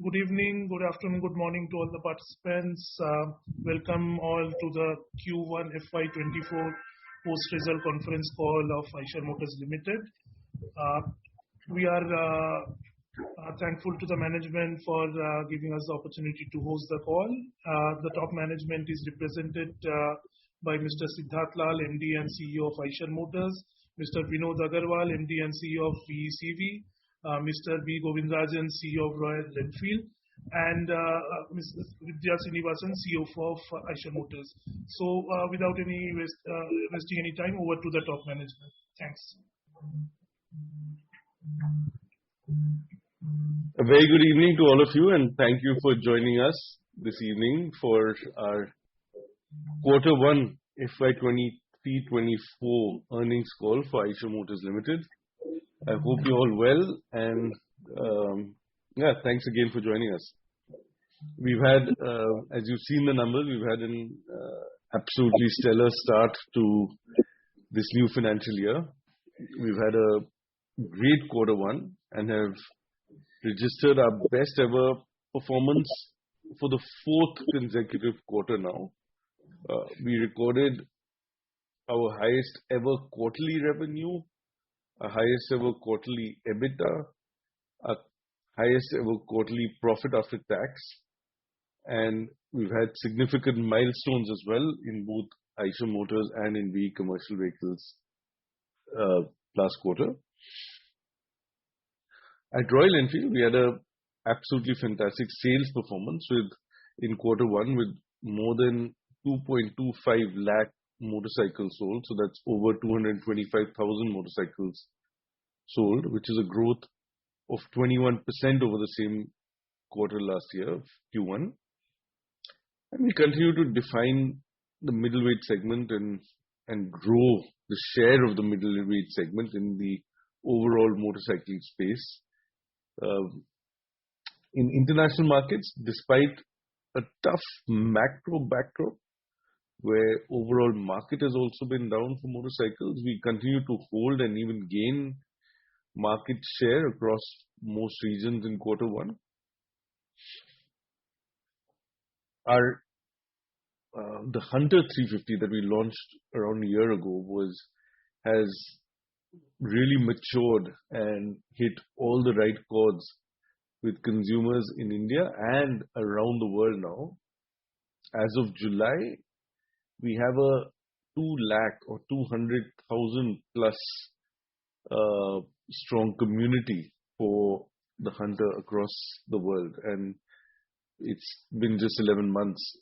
Good evening, good afternoon, good morning to all the participants. Welcome all to the Q1 FY2024 post-result conference call of Eicher Motors Limited. We are thankful to the management for giving us the opportunity to host the call. The top management is represented by Mr. Siddharth Lal, MD and CEO of Eicher Motors, Mr. Vinod Agarwal, MD and CEO of VECV, Mr. B. Govindrajan, CEO of Royal Enfield, and Mrs. Vidya Srinivasan, CFO of Eicher Motors. So, without wasting any time, over to the top management. Thanks. A very good evening to all of you, and thank you for joining us this evening for our Quarter 1 FY2023-24 earnings call for Eicher Motors Limited. I hope you're all well, and thanks again for joining us. We've had, as you've seen the numbers, we've had an absolutely stellar start to this new financial year. We've had a great Quarter 1 and have registered our best ever performance for the fourth consecutive quarter now. We recorded our highest ever quarterly revenue, our highest ever quarterly EBITDA, our highest ever quarterly profit after tax, and we've had significant milestones as well in both Eicher Motors and in VE Commercial Vehicles last quarter. At Royal Enfield, we had a absolutely fantastic sales performance in Quarter 1 with more than 2.25 lakh motorcycles sold. So that's over 225,000 motorcycles sold, which is a growth of 21% over the same quarter last year, Q1. And we continue to define the middleweight segment and grow the share of the middleweight segment in the overall motorcycling space. In international markets, despite a tough macro backdrop, where overall market has also been down for motorcycles, we continue to hold and even gain market share across most regions in Quarter 1. The Hunter 350 that we launched around a year ago has really matured and hit all the right chords with consumers in India and around the world now. As of July, we have a 2 lakh or 200,000 plus strong community for the Hunter across the world, and it's been just 11 months.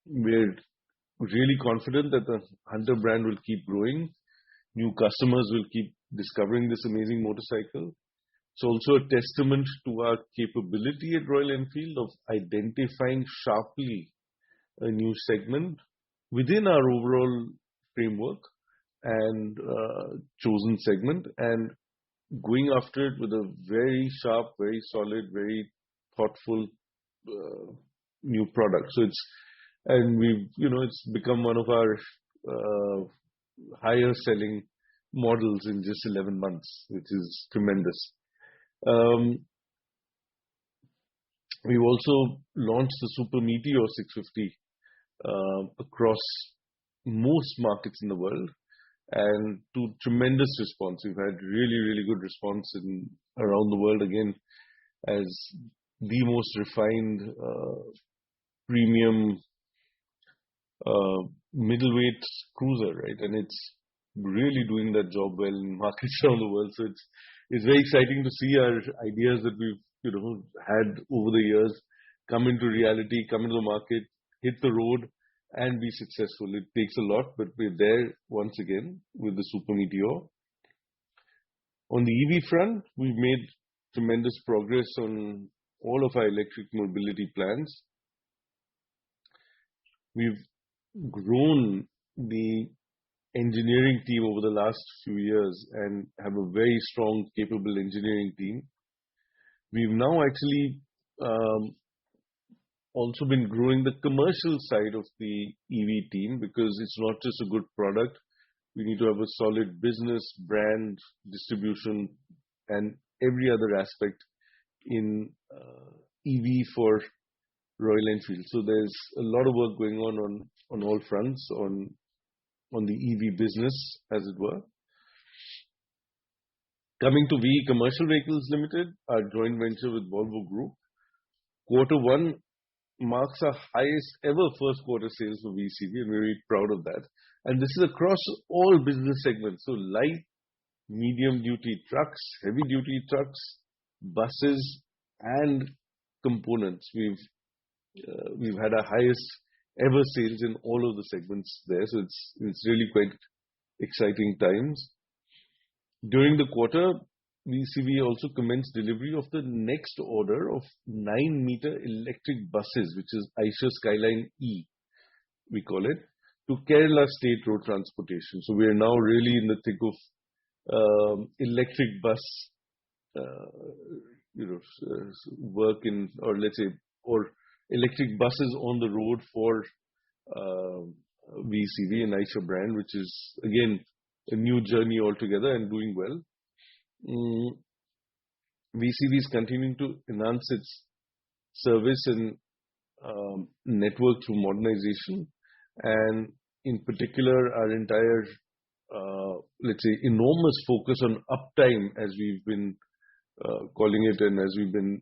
We're really confident that the Hunter brand will keep growing. New customers will keep discovering this amazing motorcycle. It's also a testament to our capability at Royal Enfield of identifying sharply a new segment within our overall framework and chosen segment, and going after it with a very sharp, very solid, very thoughtful new product. So it's become one of our higher selling models in just 11 months, which is tremendous. We've also launched the Super Meteor 650 across most markets in the world, and to tremendous response. We've had really, really good response around the world, again, as the most refined premium middleweight cruiser, right? And it's really doing that job well in markets around the world. So it's very exciting to see our ideas that we've had over the years come into reality, come into the market, hit the road, and be successful. It takes a lot, but we're there once again with the Super Meteor. On the EV front, we've made tremendous progress on all of our electric mobility plans. We've grown the engineering team over the last few years and have a very strong, capable engineering team. We've now actually also been growing the commercial side of the EV team, because it's not just a good product. We need to have a solid business, brand, distribution, and every other aspect in EV for Royal Enfield. So there's a lot of work going on all fronts on the EV business, as it were. Coming to VE Commercial Vehicles Limited, our joint venture with Volvo Group. Q1 marks our highest ever first quarter sales for VECV, and we're very proud of that. And this is across all business segments. So light, medium duty trucks, heavy duty trucks, buses, and components. We've had our highest ever sales in all of the segments there. So it's really quite exciting times. During the quarter, VECV also commenced delivery of the next order of 9-meter electric buses, which is Eicher Skyline E, we call it, to Kerala State Road Transportation. So we are now really in the thick of electric bus, work in, or let's say, or electric buses on the road for VECV and Eicher brand, which is again a new journey altogether and doing well. VECV is continuing to enhance its service and network through modernization, and in particular our entire let's say enormous focus on uptime, as we've been calling it, and as we've been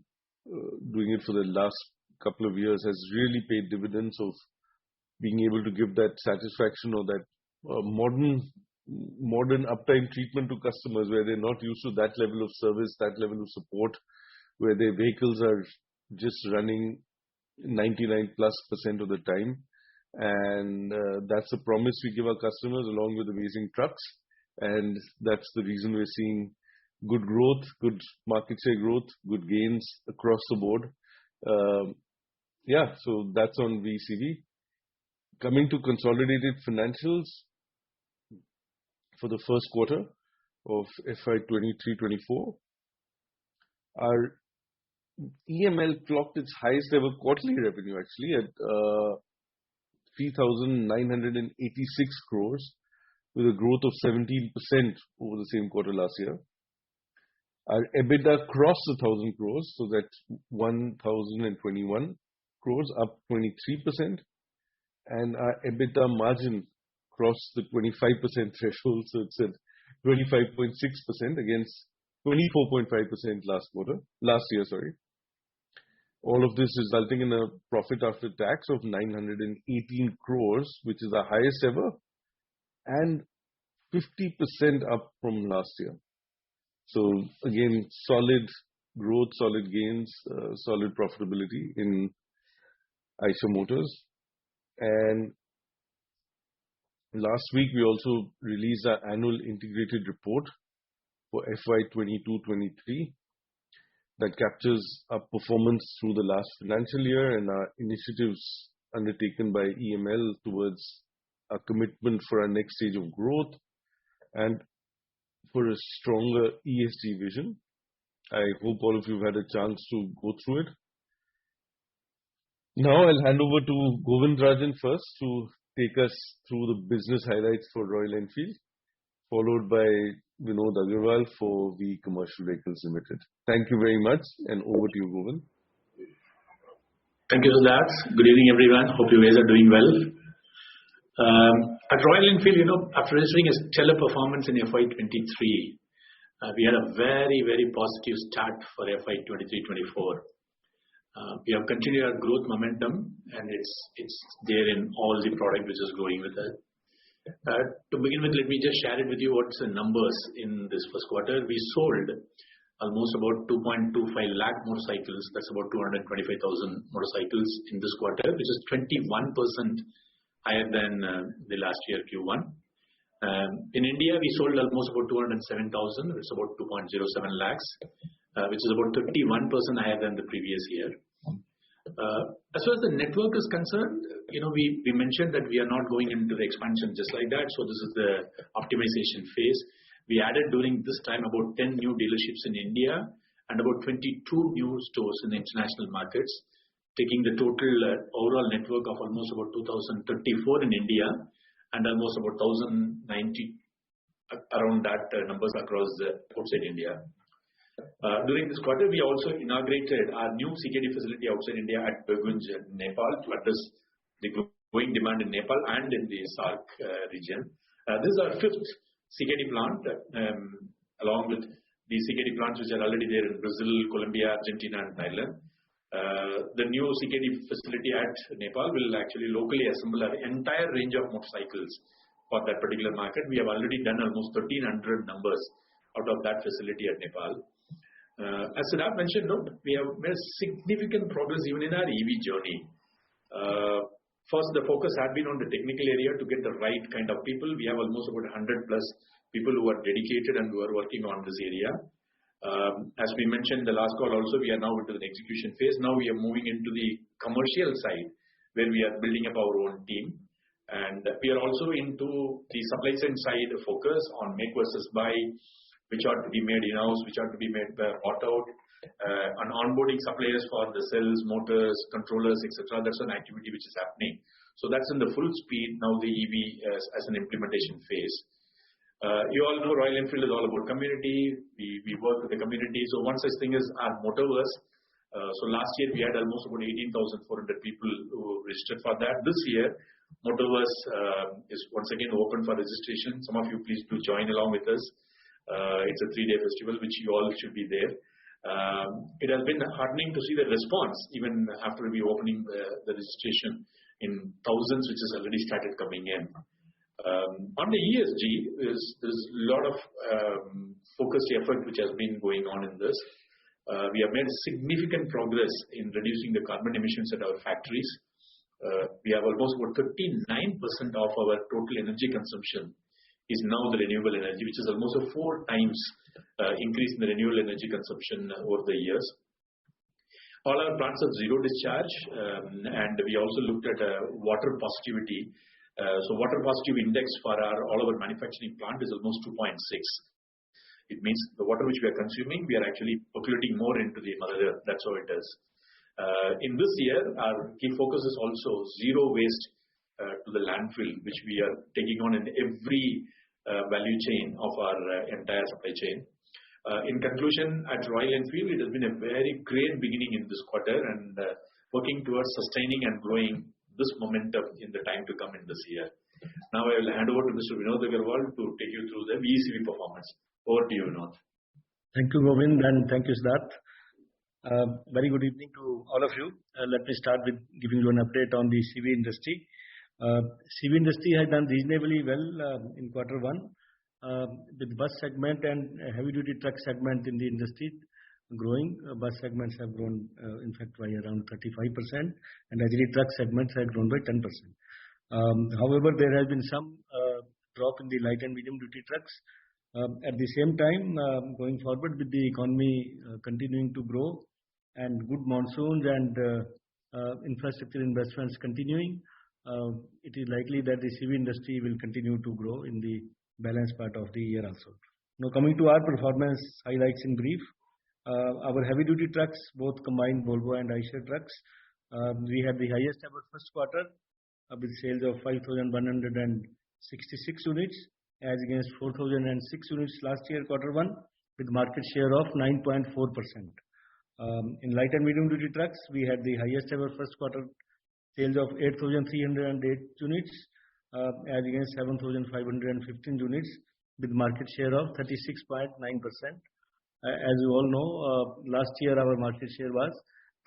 doing it for the last couple of years, has really paid dividends of being able to give that satisfaction or that modern uptime treatment to customers, where they're not used to that level of service, that level of support, where their vehicles are just running 99+% of the time. And that's a promise we give our customers, along with amazing trucks. And that's the reason we're seeing good growth, good market share growth, good gains across the board. So that's on VECV. Coming to consolidated financials for the first quarter of FY2023-24, our EML clocked its highest ever quarterly revenue actually at 3,986 crores, with a growth of 17% over the same quarter last year. Our EBITDA crossed 1,000 crores, so that's 1,021 crores, up 23%. And our EBITDA margin crossed the 25% threshold, so it's at 25.6% against 24.5% last year. All of this resulting in a profit after tax of 918 crores, which is the highest ever, and 50% up from last year. So again, solid growth, solid gains, solid profitability in Eicher Motors. And last week, we also released our annual integrated report for FY22-23 that captures our performance through the last financial year and our initiatives undertaken by EML towards our commitment for our next stage of growth and for a stronger ESG vision. I hope all of you have had a chance to go through it. Now I'll hand over to Govindarajan first to take us through the business highlights for Royal Enfield, followed by Vinod Agarwal for VE Commercial Vehicles Limited. Thank you very much, and over to you, Govind. Thank you, Siddharth. Good evening, everyone. Hope you guys are doing well. At Royal Enfield, after registering a stellar performance in FY23, we had a very, very positive start for FY23-24. We have continued our growth momentum, and it's there in all the product which is growing with it. To begin with, let me just share it with you what's the numbers in this first quarter. We sold almost about 2.25 lakh motorcycles. That's about 225,000 motorcycles in this quarter, which is 21% higher than the last year Q1. In India, we sold almost about 207,000. It's about 2.07 lakhs, which is about 31% higher than the previous year. As far as the network is concerned, we mentioned that we are not going into the expansion just like that. So this is the optimization phase. We added during this time about 10 new dealerships in India and about 22 new stores in the international markets, taking the total overall network of almost about 2,034 in India and almost about 1,090 around that numbers across outside India. During this quarter, we also inaugurated our new CKD facility outside India at Begunj, Nepal, to address the growing demand in Nepal and in the SAARC region. This is our fifth CKD plant, along with the CKD plants which are already there in Brazil, Colombia, Argentina, and Thailand. The new CKD facility at Nepal will actually locally assemble our entire range of motorcycles for that particular market. We have already done almost 1,300 numbers out of that facility at Nepal. As Siddharth mentioned, we have made significant progress even in our EV journey. First, the focus had been on the technical area to get the right kind of people. We have almost about 100 plus people who are dedicated and who are working on this area. As we mentioned in the last call also, we are now into the execution phase. Now we are moving into the commercial side where we are building up our own team. And we are also into the supply chain side focus on make versus buy, which are to be made in-house, which are to be made bought out, on onboarding suppliers for the cells, motors, controllers, etc. That's an activity which is happening. So that's in the full speed now, the EV as an implementation phase. You all know Royal Enfield is all about community. We work with the community. So one such thing is our Motorverse. So last year we had almost about 18,400 people who registered for that. This year, Motorverse is once again open for registration. Some of you please do join along with us. It's a 3-day festival which you all should be there. It has been heartening to see the response even after we opening the registration in thousands, which has already started coming in. On the ESG, there's a lot of focused effort which has been going on in this. We have made significant progress in reducing the carbon emissions at our factories. We have almost about 39% of our total energy consumption is now the renewable energy, which is almost a 4 times increase in the renewable energy consumption over the years. All our plants have zero discharge, and we also looked at water positivity. So water positive index for all our manufacturing plant is almost 2.6. It means the water which we are consuming, we are actually percolating more into the mother earth. That's how it is. In this year, our key focus is also zero waste to the landfill, which we are taking on in every value chain of our entire supply chain. In conclusion, at Royal Enfield, it has been a very great beginning in this quarter and working towards sustaining and growing this momentum in the time to come in this year. Now I will hand over to Mr. Vinod Agarwal to take you through the VECV performance. Over to you, Vinod. Thank you, Govind, and thank you, Siddharth. Very good evening to all of you. Let me start with giving you an update on the CV industry. CV industry has done reasonably well in quarter one, with bus segment and heavy-duty truck segment in the industry growing. Bus segments have grown, in fact, by around 35%, and heavy truck segments have grown by 10%. However, there has been some drop in the light and medium-duty trucks. At the same time, going forward with the economy continuing to grow and good monsoons and infrastructure investments continuing, it is likely that the CV industry will continue to grow in the balanced part of the year also. Now coming to our performance highlights in brief, our heavy-duty trucks, both combined Volvo and Eicher trucks, we had the highest ever first quarter with sales of 5,166 units as against 4,006 units last year quarter one, with market share of 9.4%. In light and medium duty trucks, we had the highest ever first quarter sales of 8,308 units as against 7,515 units, with market share of 36.9%. As you all know, last year our market share was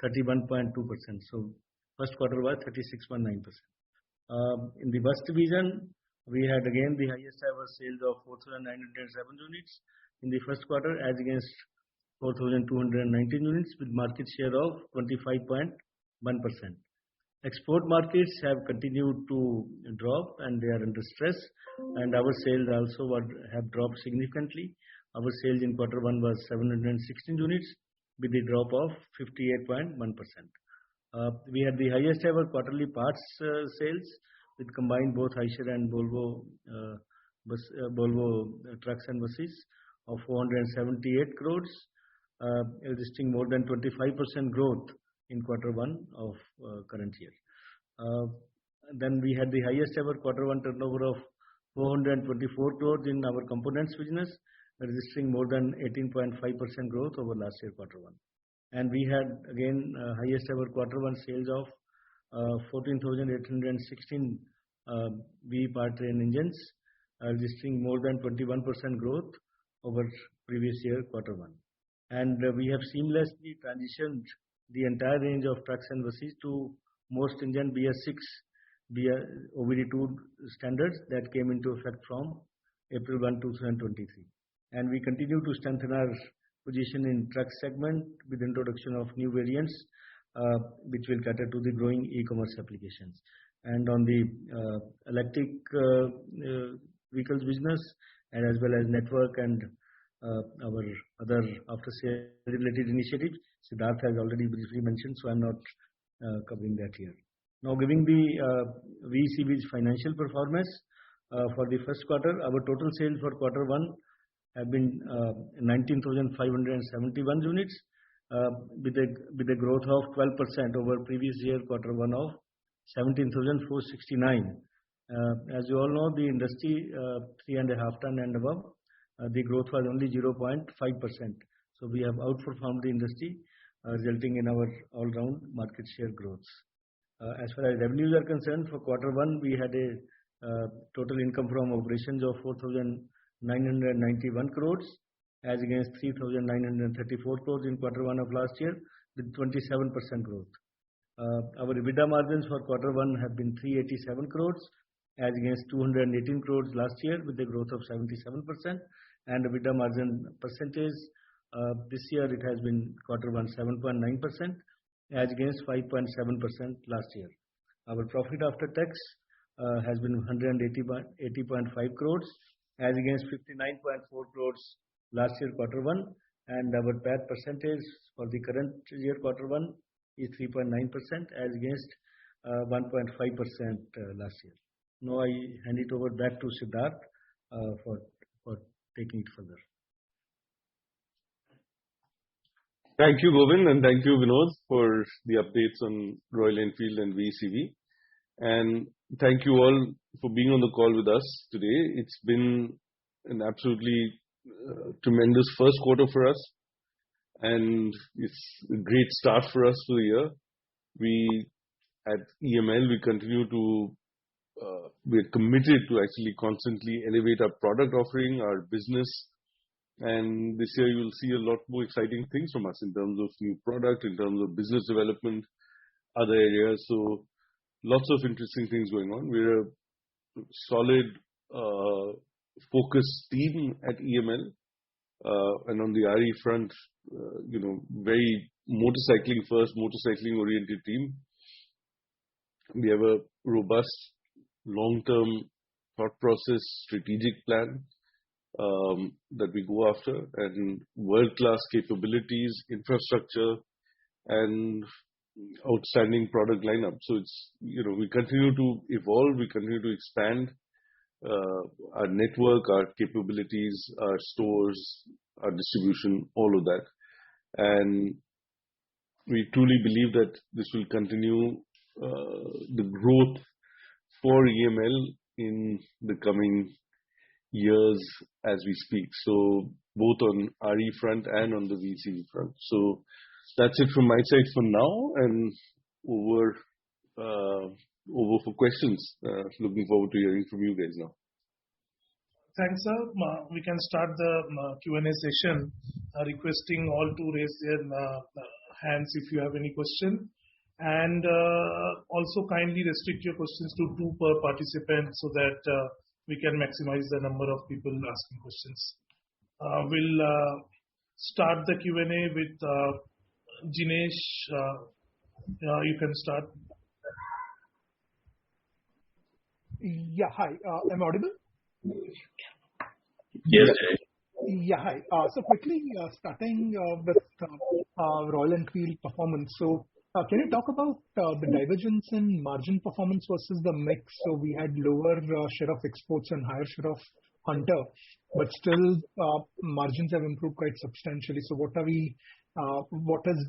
31.2%. So first quarter was 36.9%. In the bus division, we had again the highest ever sales of 4,907 units in the first quarter as against 4,219 units, with market share of 25.1%. Export markets have continued to drop and they are under stress, and our sales also have dropped significantly. Our sales in quarter one was 716 units with a drop of 58.1%. We had the highest ever quarterly parts sales with combined both Eicher and Volvo trucks and buses of 478 crores, registering more than 25% growth in quarter one of current year. Then we had the highest ever quarter one turnover of 424 crores in our components business registering more than 18.5% growth over last year quarter one. And we had again highest ever quarter one sales of 14,816 VE powertrain engines, registering more than 21% growth over previous year quarter one. And we have seamlessly transitioned the entire range of trucks and buses to more stringent BS6 OBD2 standards that came into effect from April 1, 2023. And we continue to strengthen our position in truck segment with introduction of new variants, which will cater to the growing e-commerce applications. And on the electric vehicles business, and as well as network and our other after-sale related initiatives, Siddharth has already briefly mentioned, so I'm not covering that here. Now, giving the VECV's financial performance for the first quarter, our total sales for quarter one have been 19,571 units, with a growth of 12% over previous year quarter one of 17,469. As you all know, the industry 3.5 ton and above, the growth was only 0.5%. So we have outperformed the industry, resulting in our all-round market share growth. As far as revenues are concerned, for quarter one, we had a total income from operations of 4,991 crores, as against 3,934 crores in quarter one of last year, with 27% growth. Our EBITDA margins for quarter one have been 387 crores, as against 218 crores last year, with a growth of 77%. And EBITDA margin percentage, this year it has been quarter one 7.9%, as against 5.7% last year. Our profit after tax has been 180.5 crores, as against 59.4 crores last year quarter one. And our PAT percentage for the current year quarter one is 3.9%, as against 1.5% last year. Now I hand it over back to Siddharth for taking it further. Thank you, Govind, and thank you, Vinod, for the updates on Royal Enfield and VECV. And thank you all for being on the call with us today. It's been an absolutely tremendous first quarter for us, and it's a great start for us for the year. We at EML, we're committed to actually constantly elevate our product offering, our business. And this year you will see a lot more exciting things from us in terms of new product, in terms of business development, other areas. So lots of interesting things going on. We're a solid, focused team at EML. And on the RE front, very motorcycling first, motorcycling oriented team. We have a robust long-term thought process, strategic plan that we go after, and world-class capabilities, infrastructure, and outstanding product lineup. So it's, we continue to evolve, we continue to expand our network, our capabilities, our stores, our distribution, all of that. And we truly believe that this will continue the growth for EML in the coming years as we speak. So both on RE front and on the VECV front. So that's it from my side for now, and over for questions. Looking forward to hearing from you guys now. Thanks, sir. We can start the Q&A session, requesting all to raise their hands if you have any question. And also kindly restrict your questions to 2 per participant so that we can maximize the number of people asking questions. We'll start the Q&A with Jinesh. You can start. Yeah, hi. Am I audible? Yes. Yeah, hi. So quickly starting with Royal Enfield performance. So can you talk about the divergence in margin performance versus the mix? So we had lower share of exports and higher share of Hunter, but still margins have improved quite substantially. So what has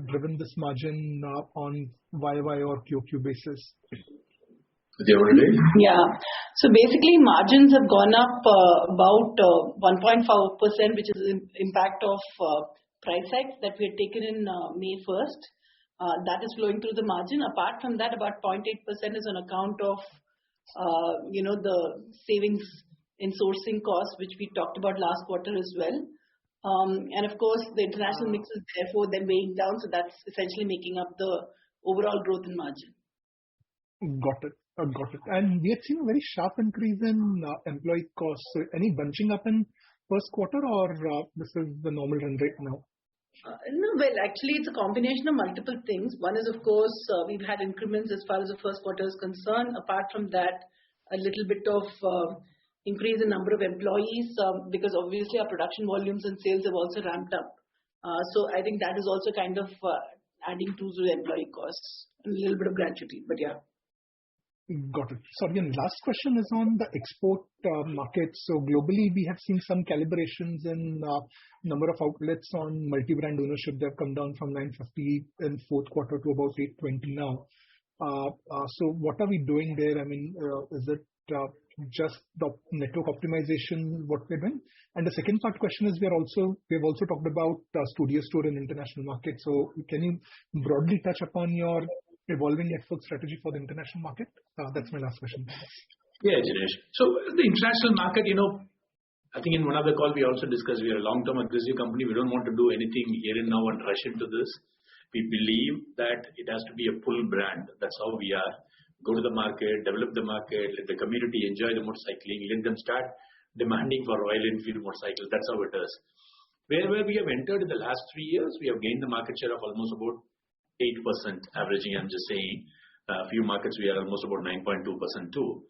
driven this margin on YY or QQ basis? Yeah. So basically, margins have gone up about 1.4%, which is the impact of price hikes that we had taken in May 1st. That is flowing through the margin. Apart from that, about 0.8% is on account of the savings in sourcing costs, which we talked about last quarter as well. And of course, the international mix is therefore then weighing down, so that's essentially making up the overall growth in margin. Got it. Got it. And we have seen a very sharp increase in employee costs. So any bunching up in first quarter, or this is the normal run rate now? No, well, actually, it's a combination of multiple things. One is, of course, we've had increments as far as the first quarter is concerned. Apart from that, a little bit of increase in number of employees because obviously our production volumes and sales have also ramped up. So I think that is also kind of adding to the employee costs and a little bit of gratuity, but yeah. Got it. So again, last question is on the export market. So globally, we have seen some calibrations in number of outlets on multi-brand ownership. They've come down from 950 in fourth quarter to about 820 now. So what are we doing there? I mean, is it just the network optimization what we're doing? And the second part question is we've also talked about studio store in international market. So can you broadly touch upon your evolving network strategy for the international market? That's my last question. Yeah, Jinesh. So the international market, I think in one of the calls we also discussed we are a long-term aggressive company. We don't want to do anything here and now and rush into this. We believe that it has to be a pull brand. That's how we are. Go to the market, develop the market, let the community enjoy the motorcycling, let them start demanding for Royal Enfield motorcycles. That's how it is. Where we have entered in the last 3 years, we have gained the market share of almost about 8% averaging. I'm just saying a few markets we are almost about 9.2% too.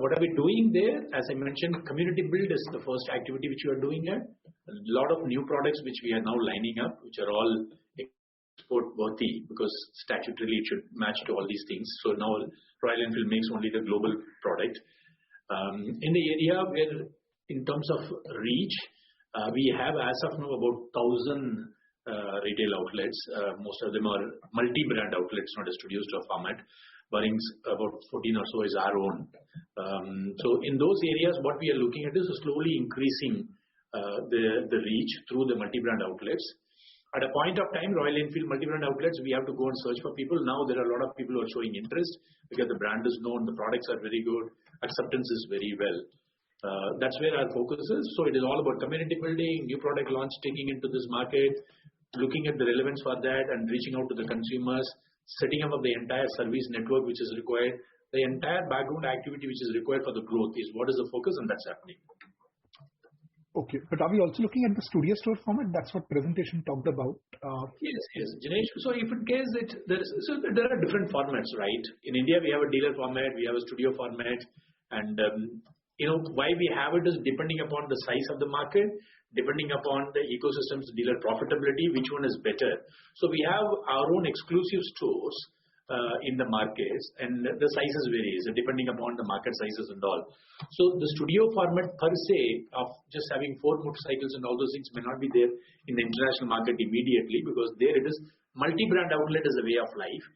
What are we doing there? As I mentioned, community build is the first activity which we are doing here. A lot of new products which we are now lining up, which are all export worthy because statutorily it should match to all these things. So now Royal Enfield makes only the global product. In the area where in terms of reach, we have as of now about 1,000 retail outlets. Most of them are multi-brand outlets, not a studio store format. Barring about 14 or so is our own. So in those areas, what we are looking at is slowly increasing the reach through the multi-brand outlets. At a point of time, Royal Enfield multi-brand outlets, we have to go and search for people. Now there are a lot of people who are showing interest because the brand is known, the products are very good, acceptance is very well. That's where our focus is. So it is all about community building, new product launch, taking into this market, looking at the relevance for that and reaching out to the consumers, setting up of the entire service network which is required. The entire background activity which is required for the growth is what is the focus, and that's happening. Okay, but are we also looking at the studio store format? That's what presentation talked about. Yes, Jinesh. So if in case there are different formats, right? In India, we have a dealer format, we have a studio format, and why we have it is depending upon the size of the market, depending upon the ecosystem's dealer profitability, which one is better. So we have our own exclusive stores in the markets, and the sizes varies depending upon the market sizes and all. So the studio format per se of just having 4 motorcycles and all those things may not be there in the international market immediately because there it is multi-brand outlet is a way of life.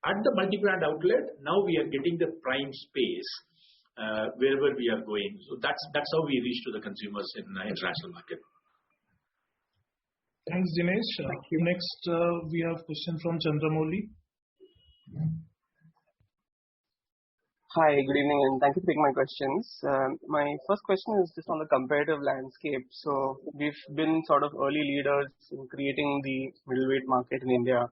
At the multi-brand outlet, now we are getting the prime space wherever we are going. So that's how we reach to the consumers in the international market. Thanks, Dinesh. Next, we have a question from Chandramouli. Hi, good evening, and thank you for taking my questions. My first question is just on the competitive landscape. So we've been sort of early leaders in creating the middleweight market in India,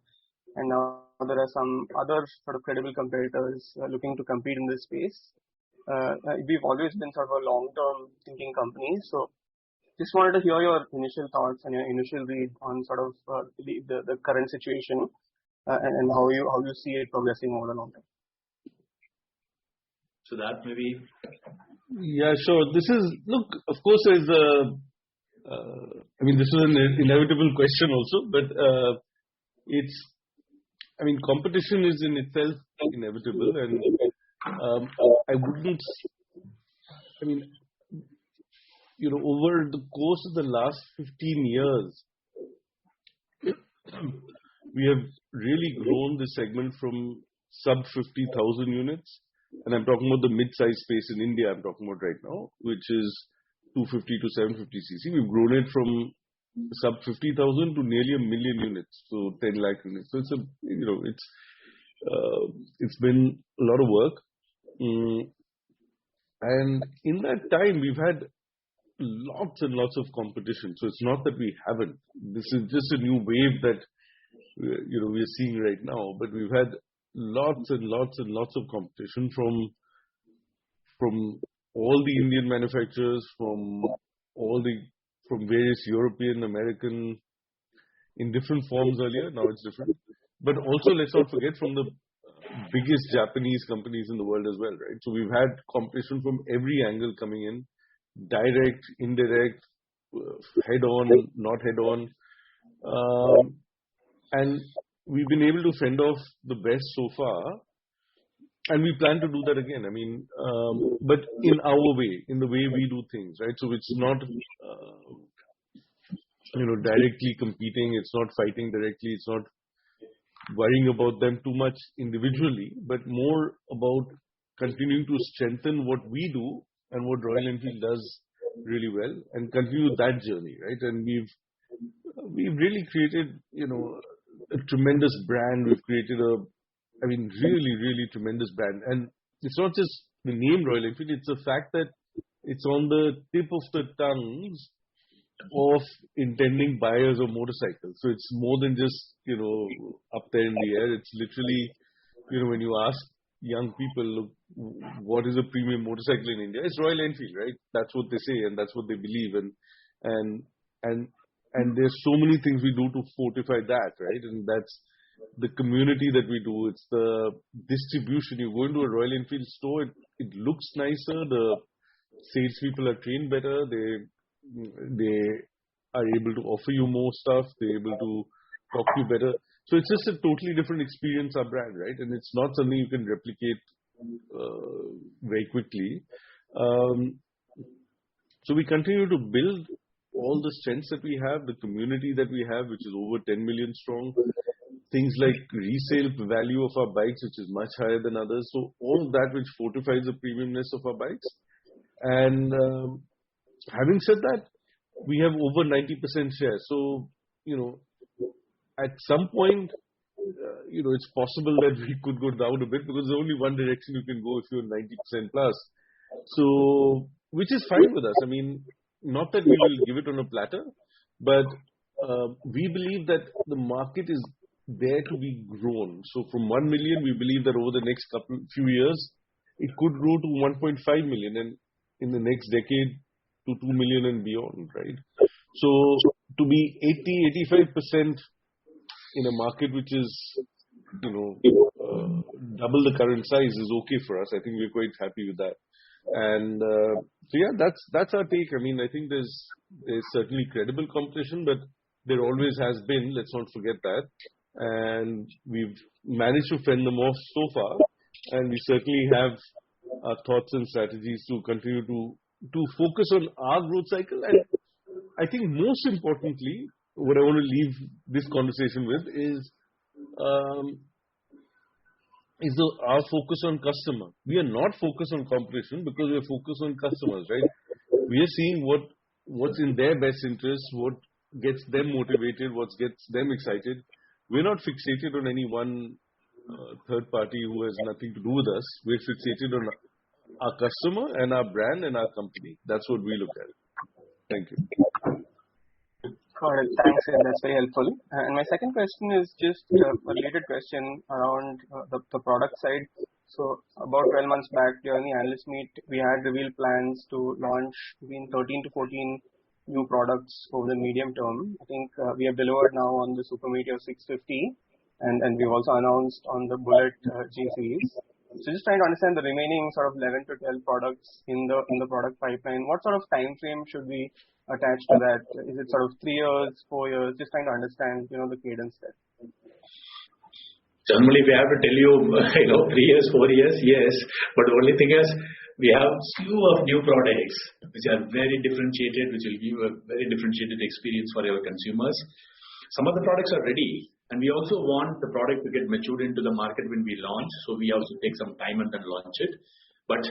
and now there are some other sort of credible competitors looking to compete in this space. We've always been sort of a long-term thinking company, so just wanted to hear your initial thoughts and your initial read on sort of the current situation and how you see it progressing over the long term. So that maybe. Yeah, sure. This is, look, of course, this is an inevitable question also, but competition is in itself inevitable, and over the course of the last 15 years, we have really grown the segment from sub 50,000 units and I'm talking about the mid-size space in India I'm talking about right now, which is 250 to 750cc. We've grown it from sub 50,000 to nearly 1 million units, so 10 lakh units. So it's been a lot of work. And in that time, we've had lots and lots of competition. So it's not that we haven't. This is just a new wave that we are seeing right now. But we've had lots and lots and lots of competition from all the Indian manufacturers, from various European, American, in different forms earlier. Now it's different. But also, let's not forget, from the biggest Japanese companies in the world as well, right? So we've had competition from every angle coming in, direct, indirect, head-on, not head-on. And we've been able to fend off the best so far. And we plan to do that again. I mean, but in our way, in the way we do things, right? So it's not, directly competing. It's not fighting directly. It's not worrying about them too much individually, but more about continuing to strengthen what we do and what Royal Enfield does really well, and continue that journey, right? And we've really created, a tremendous brand. We've created really, really tremendous brand. And it's not just the name Royal Enfield, it's the fact that it's on the tip of the tongues of intending buyers of motorcycles. So it's more than just, up there in the air. It's literally, when you ask young people, look, what is a premium motorcycle in India? It's Royal Enfield, right? That's what they say and that's what they believe. And there's so many things we do to fortify that, right? And that's the community that we do. It's the distribution. You go into a Royal Enfield store, it looks nicer. The salespeople are trained better. They are able to offer you more stuff. They're able to talk to you better. So it's just a totally different experience, our brand, right? And it's not something you can replicate very quickly. So we continue to build all the strengths that we have, the community that we have, which is over 10 million strong. Things like resale value of our bikes, which is much higher than others. So all of that which fortifies the premiumness of our bikes. And having said that, we have over 90% share. So, at some point, it's possible that we could go down a bit, because there's only one direction you can go if you're 90% plus. So, which is fine with us. I mean, not that we will give it on a platter, but we believe that the market is there to be grown. So from 1 million, we believe that over the next few years, it could grow to 1.5 million, and in the next decade to 2 million and beyond, right? So to be 80-85% in a market which is, double the current size is okay for us. I think we're quite happy with that. And so yeah, that's our take. I mean, I think there's certainly credible competition, but there always has been. Let's not forget that. And we've managed to fend them off so far, and we certainly have our thoughts and strategies to continue to focus on our growth cycle. And I think most importantly, what I want to leave this conversation with is our focus on customer. We are not focused on competition because we are focused on customers, right? We are seeing what's in their best interest, what gets them motivated, what gets them excited. We're not fixated on any one third party who has nothing to do with us. We're fixated on our customer and our brand and our company. That's what we look at. Thank you. Got it. Thanks. That's very helpful. And my second question is just a related question around the product side. So about 12 months back during the analyst meet, we had revealed plans to launch between 13 to 14 new products over the medium term. I think we have delivered now on the Super Meteor 650, and we've also announced on the Bullet G series. So just trying to understand the remaining sort of 11 to 12 products in the product pipeline. What sort of time frame should we attach to that? Is it sort of 3 years, 4 years? Just trying to understand, the cadence there. Generally, we have to tell you, 3 years, 4 years, yes. But the only thing is, we have slew of new products which are very differentiated, which will give a very differentiated experience for our consumers. Some of the products are ready. And we also want the product to get matured into the market when we launch. So we also take some time and then launch it. But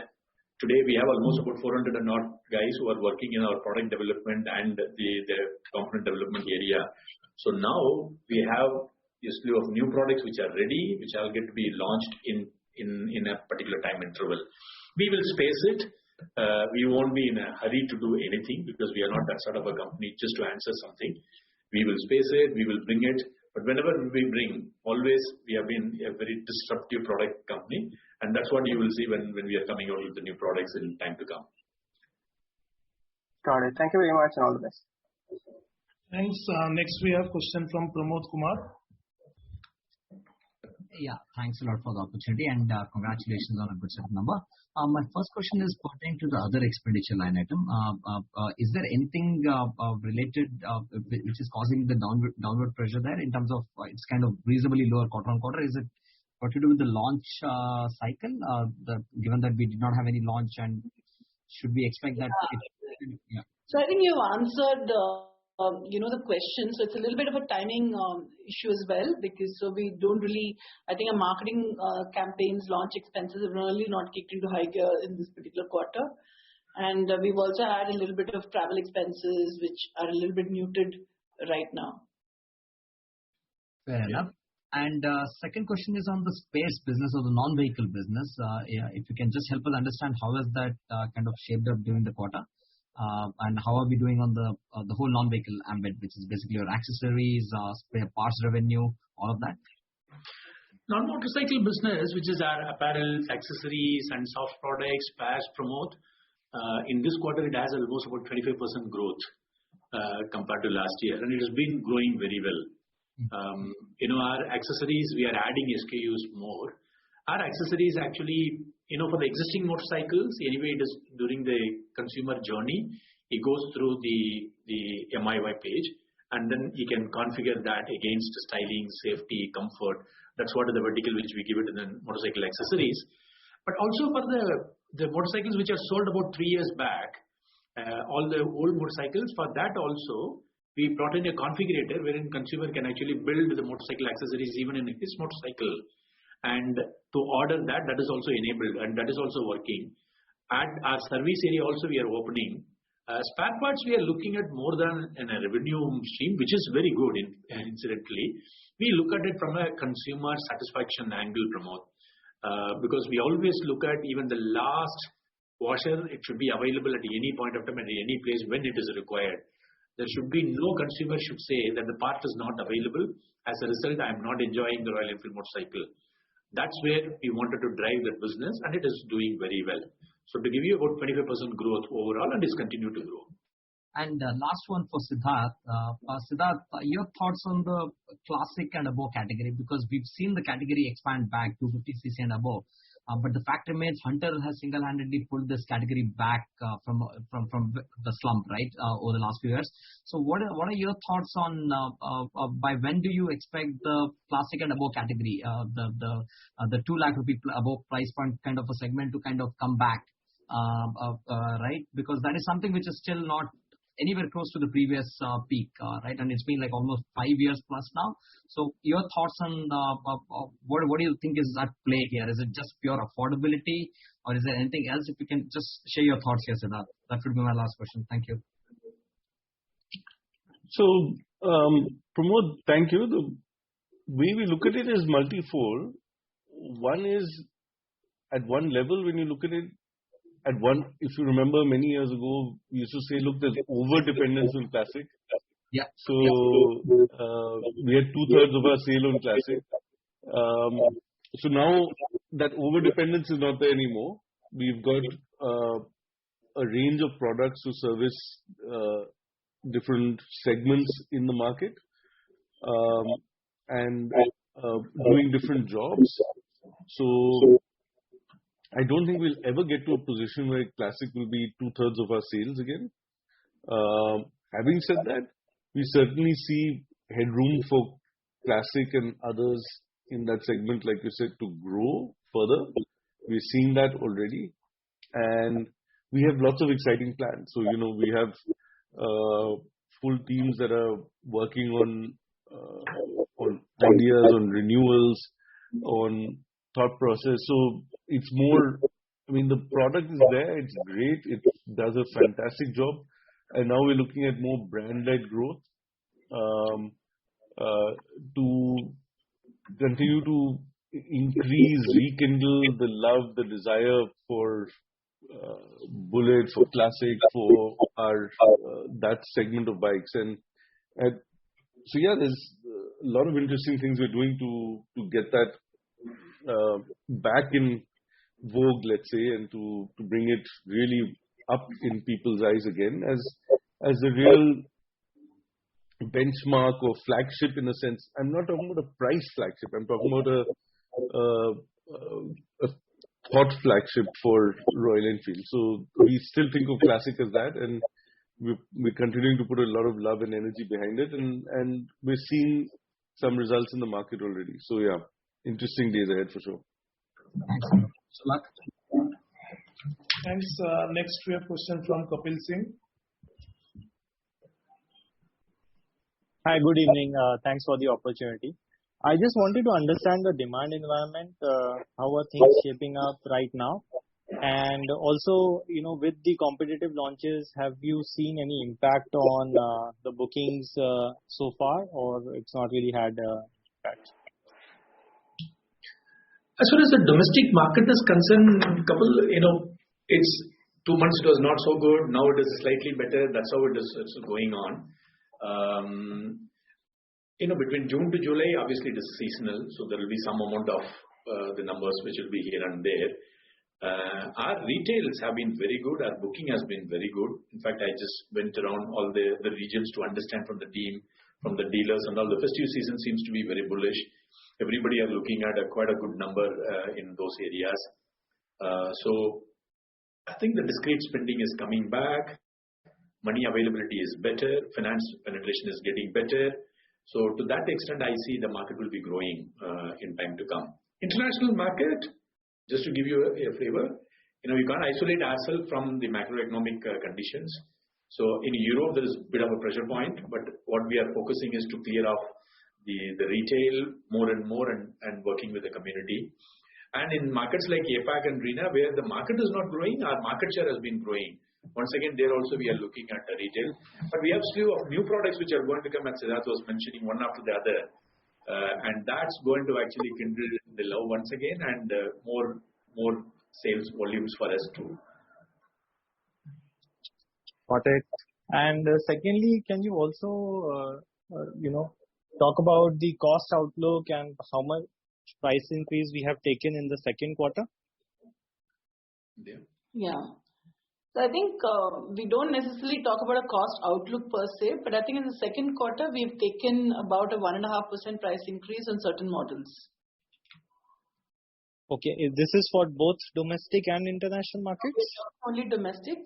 today we have almost about 400 and odd guys who are working in our product development and the component development area. So now we have a slew of new products which are ready, which are going to be launched in a particular time interval. We will space it. We won't be in a hurry to do anything because we are not that sort of a company just to answer something. We will space it, we will bring it. But whenever we bring, always we have been a very disruptive product company. And that's what you will see when we are coming out with the new products in time to come. Got it. Thank you very much and all the best. Thanks. Next we have question from Pramod Kumar. Yeah, thanks a lot for the opportunity and congratulations on a good set of number. My first question is pertaining to the other expenditure line item. Is there anything related which is causing the downward pressure there in terms of it's kind of reasonably lower quarter on quarter? Is it got to do with the launch cycle? Given that we did not have any launch, and should we expect that? Yeah. So I think you've answered the question. So it's a little bit of a timing issue as well, because so we don't really, I think our marketing campaigns, launch expenses have really not kicked into high gear in this particular quarter. And we've also had a little bit of travel expenses, which are a little bit muted right now. Fair enough. And second question is on the space business or the non-vehicle business. If you can just help us understand how has that kind of shaped up during the quarter, and how are we doing on the whole non-vehicle ambit, which is basically your accessories, spare parts revenue, all of that. Non-motorcycle business, which is our apparel, accessories, and soft products, spares, promote. In this quarter, it has almost about 25% growth compared to last year, and it has been growing very well. Our accessories, we are adding SKUs more. Our accessories actually, for the existing motorcycles, anyway, it is during the consumer journey, it goes through the MIY page, and then you can configure that against styling, safety, comfort. That's what is the vertical which we give it in the motorcycle accessories. But also for the motorcycles which are sold about 3 years back, all the old motorcycles, for that also, we brought in a configurator wherein consumer can actually build the motorcycle accessories even in his motorcycle. And to order that is also enabled and that is also working. At our service area also we are opening. Spare parts we are looking at more than a revenue stream, which is very good incidentally. We look at it from a consumer satisfaction angle, Pramod. Because we always look at even the last washer, it should be available at any point of time at any place when it is required. There should be no consumer should say that the part is not available. As a result, I am not enjoying the Royal Enfield motorcycle. That's where we wanted to drive the business, and it is doing very well. So to give you about 25% growth overall, and it's continued to grow. And last one for Siddharth. Siddharth, your thoughts on the classic and above category, because we've seen the category expand back to 50cc and above. But the fact remains, Hunter has single-handedly pulled this category back from the slump, right, over the last few years. So what are your thoughts on by when do you expect the classic and above category, the 2 lakh rupee above price point kind of a segment to kind of come back, right? Because that is something which is still not anywhere close to the previous peak, right? And it's been like almost 5 years plus now. So your thoughts on what do you think is at play here? Is it just pure affordability, or is there anything else? If you can just share your thoughts here, Siddharth. That would be my last question. Thank you. So, Pramod, thank you. The way we look at it is multifold. One is at one level when you look at it. If you remember many years ago, we used to say, look, there's over-dependence on classic. Yeah. So we had 2/3 of our sale on classic. So now that over-dependence is not there anymore. We've got a range of products to service different segments in the market and doing different jobs. So I don't think we'll ever get to a position where classic will be 2/3 of our sales again. Having said that, we certainly see headroom for classic and others in that segment, like you said, to grow further. We're seeing that already. And we have lots of exciting plans. So, we have full teams that are working on ideas, on renewals, on thought process. So it's more, I mean, the product is there, it's great, it does a fantastic job. And now we're looking at more brand-led growth to continue to rekindle the love, the desire for Bullet, for Classic, for our that segment of bikes. And so yeah, there's a lot of interesting things we're doing to get that back in vogue, let's say, and to bring it really up in people's eyes again as a real benchmark or flagship in a sense. I'm not talking about a price flagship. I'm talking about a thought flagship for Royal Enfield. So we still think of Classic as that, and we're continuing to put a lot of love and energy behind it, and we're seeing some results in the market already. So yeah, interesting days ahead for sure. Thanks. Sulak. Thanks. Next we have question from Kapil Singh. Hi, good evening. Thanks for the opportunity. I just wanted to understand the demand environment. How are things shaping up right now? And also, with the competitive launches, have you seen any impact on the bookings so far, or it's not really had impact? As far as the domestic market is concerned, Kapil, it's 2 months it was not so good. Now it is slightly better. That's how it's going on. Between June to July, obviously it is seasonal, so there will be some amount of the numbers which will be here and there. Our retails have been very good. Our booking has been very good. In fact, I just went around all the regions to understand from the team, from the dealers, and all. The festive season seems to be very bullish. Everybody are looking at quite a good number in those areas. So I think the discrete spending is coming back. Money availability is better. Finance penetration is getting better. So to that extent, I see the market will be growing in time to come. International market, just to give you a flavor, we can't isolate ourselves from the macroeconomic conditions. So in Europe, there is a bit of a pressure point, but what we are focusing is to clear off the retail more and more and working with the community. And in markets like APAC and RENA, where the market is not growing, our market share has been growing. Once again, there also we are looking at the retail. But we have slew of new products which are going to come, as Siddharth was mentioning, one after the other. And that's going to actually kindle the love once again and more sales volumes for us too. Got it. And secondly, can you also, talk about the cost outlook and how much price increase we have taken in the second quarter? Yeah. So I think we don't necessarily talk about a cost outlook per se, but I think in the second quarter, we've taken about a 1.5% price increase on certain models. Okay. This is for both domestic and international markets? Only domestic.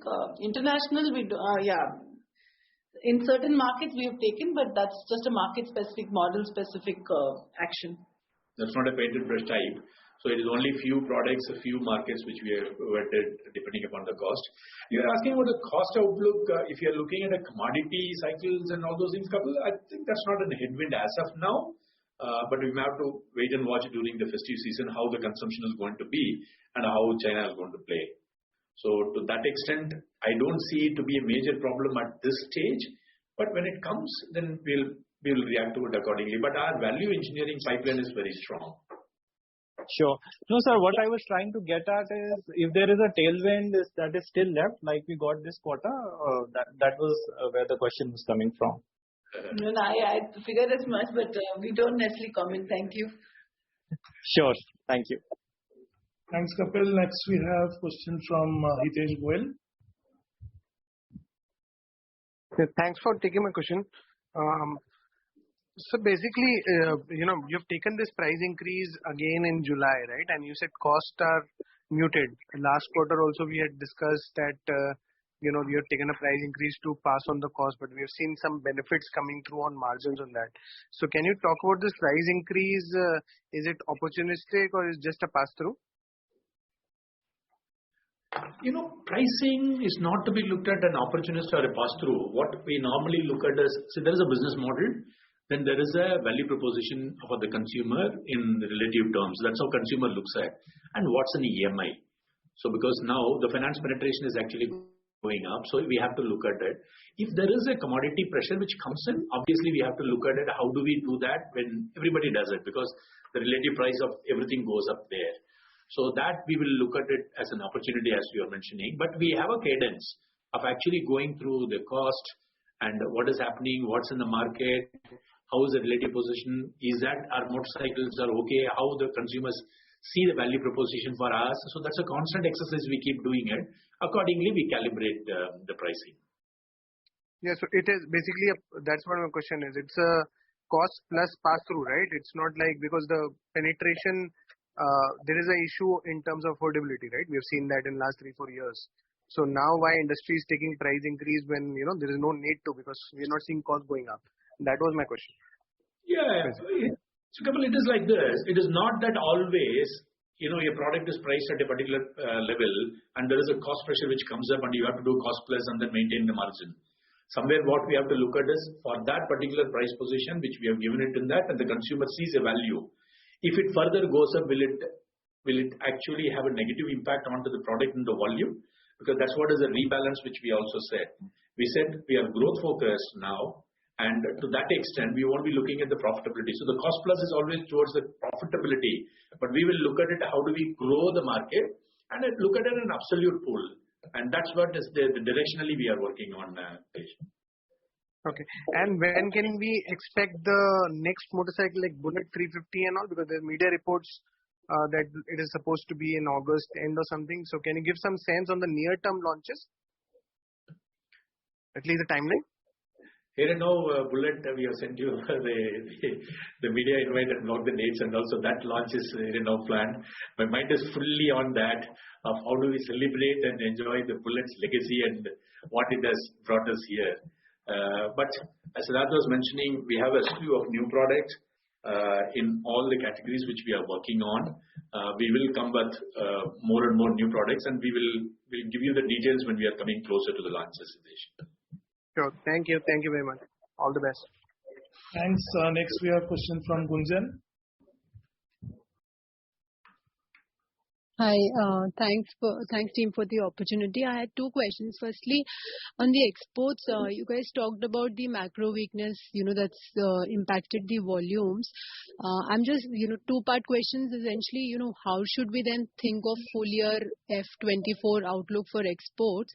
International, in certain markets we have taken, but that's just a market-specific, model-specific action. That's not a painted brush type. So it is only few products, a few markets which we have vetted depending upon the cost. You're asking about the cost outlook. If you're looking at a commodity cycles and all those things, Kapil, I think that's not a headwind as of now. But we have to wait and watch during the festive season how the consumption is going to be and how China is going to play. So to that extent, I don't see it to be a major problem at this stage. But when it comes, then we'll react to it accordingly. But our value engineering pipeline is very strong. Sure. No, sir, what I was trying to get at is if there is a tailwind that is still left, like we got this quarter, that was where the question was coming from. No, I figured as much, but we don't necessarily comment. Thank you. Sure. Thank you. Thanks, Kapil. Next, we have question from Hitesh Goel. Thanks for taking my question. So basically, you've taken this price increase again in July, right? And you said costs are muted. Last quarter also we had discussed that, you have taken a price increase to pass on the cost, but we have seen some benefits coming through on margins on that. So can you talk about this price increase? Is it opportunistic or is it just a pass-through? Pricing is not to be looked at an opportunist or a pass-through. What we normally look at is, there is a business model. then there is a value proposition for the consumer in relative terms. That's how consumer looks at. And what's an EMI? So because now the finance penetration is actually going up, so we have to look at it. If there is a commodity pressure which comes in, obviously we have to look at it. How do we do that when everybody does it? Because the relative price of everything goes up there. So that we will look at it as an opportunity, as you are mentioning. But we have a cadence of actually going through the cost and what is happening, what's in the market, how is the relative position, is that our motorcycles are okay, how the consumers see the value proposition for us. So that's a constant exercise we keep doing it. Accordingly, we calibrate the pricing. Yeah, so it is basically, that's what my question is. It's a cost plus pass through, right? It's not like, because the penetration, there is an issue in terms of affordability, right? We have seen that in the last 3-4 years. So now why industry is taking price increase when, there is no need to, because we are not seeing cost going up. That was my question. Yeah, so Kapil, it is like this. It is not that always, your product is priced at a particular level and there is a cost pressure which comes up and you have to do cost plus and then maintain the margin. Somewhere what we have to look at is for that particular price position which we have given it in that, and the consumer sees a value. If it further goes up, will it actually have a negative impact onto the product and the volume? Because that's what is the rebalance which we also said. We said we are growth focused now. And to that extent, we won't be looking at the profitability. So the cost plus is always towards the profitability. But we will look at it, how do we grow the market, and look at it in an absolute pool. And that's what is the directionally we are working on. Okay. And when can we expect the next motorcycle like Bullet 350 and all? Because there's media reports that it is supposed to be in August end or something. So can you give some sense on the near-term launches? At least the timeline? Here and now, Bullet, we have sent you the media invite and block the dates, and also that launch is now planned. My mind is fully on that, of how do we celebrate and enjoy the Bullet's legacy and what it has brought us here. But as Siddharth was mentioning, we have a slew of new products in all the categories which we are working on. We will come with more and more new products, and we'll give you the details when we are coming closer to the launches. Sure. Thank you. Thank you very much. All the best. Thanks. Next we have a question from Gunjan. Hi, thanks team for the opportunity. I had two questions. Firstly, on the exports, you guys talked about the macro weakness, that's impacted the volumes. I'm just, two-part questions essentially, how should we then think of full year F24 outlook for exports?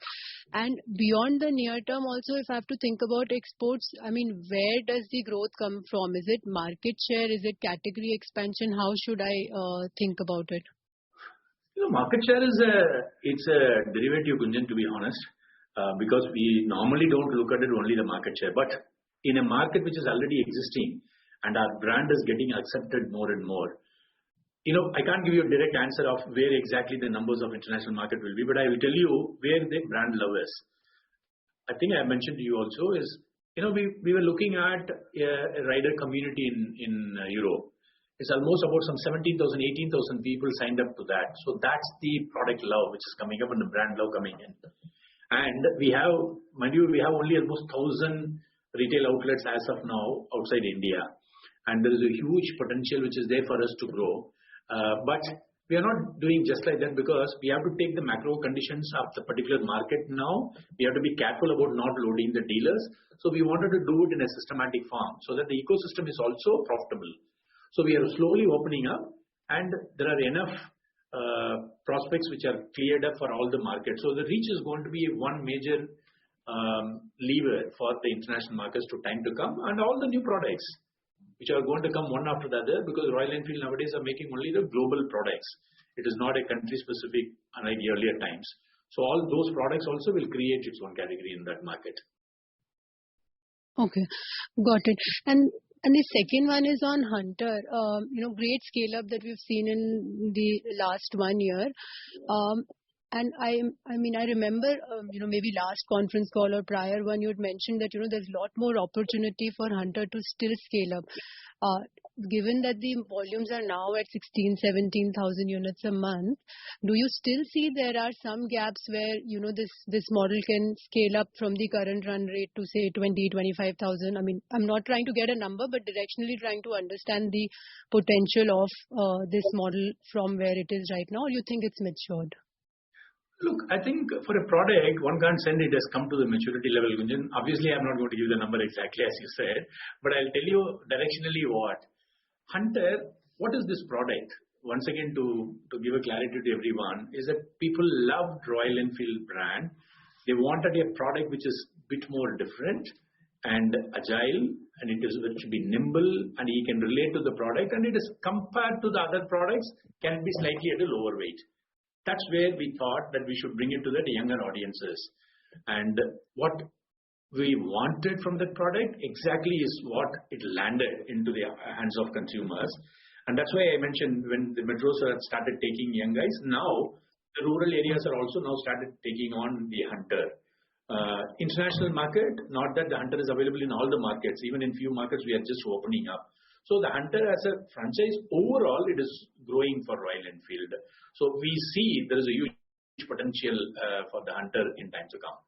And beyond the near term also, if I have to think about exports, where does the growth come from? Is it market share? Is it category expansion? How should I think about it? Market share it's a derivative, Gunjan, to be honest, because we normally don't look at it only the market share. But in a market which is already existing and our brand is getting accepted more and more, I can't give you a direct answer of where exactly the numbers of international market will be, but I will tell you where the brand love is. I think I mentioned to you also is, we were looking at a rider community in Europe. It's almost about some 17,000, 18,000 people signed up to that. So that's the product love which is coming up and the brand love coming in. And we have, mind you, we have only almost 1,000 retail outlets as of now outside India. And there is a huge potential which is there for us to grow. But we are not doing just like that because we have to take the macro conditions of the particular market now. We have to be careful about not loading the dealers. So we wanted to do it in a systematic form so that the ecosystem is also profitable. So we are slowly opening up and there are enough prospects which are cleared up for all the markets. So the reach is going to be one major lever for the international markets to time to come, and all the new products which are going to come one after the other, because Royal Enfield nowadays are making only the global products. It is not a country specific unlike earlier times. So all those products also will create its own category in that market. Okay, got it. And the second one is on Hunter. Great scale up that we've seen in the last 1 year. And I remember, maybe last conference call or prior one, you had mentioned that, there's a lot more opportunity for Hunter to still scale up. Given that the volumes are now at 17,000 units a month, do you still see there are some gaps where, this model can scale up from the current run rate to say 25,000? I'm not trying to get a number, but directionally trying to understand the potential of this model from where it is right now, or you think it's matured? Look, I think for a product, one can't say it has come to the maturity level, Gunjan. Obviously, I'm not going to give the number exactly as you said, but I'll tell you directionally what. Hunter, what is this product? Once again, to give a clarity to everyone, is that people loved Royal Enfield brand. They wanted a product which is a bit more different and agile, and it should be nimble, and he can relate to the product, and it is compared to the other products, can be slightly at a lower weight. That's where we thought that we should bring it to the younger audiences. And what we wanted from that product exactly is what it landed into the hands of consumers. And that's why I mentioned when the metros have started taking young guys, now the rural areas are also now started taking on the Hunter. International market, not that the Hunter is available in all the markets, even in few markets we are just opening up. So the Hunter as a franchise, overall it is growing for Royal Enfield. So we see there is a huge potential for the Hunter in time to come.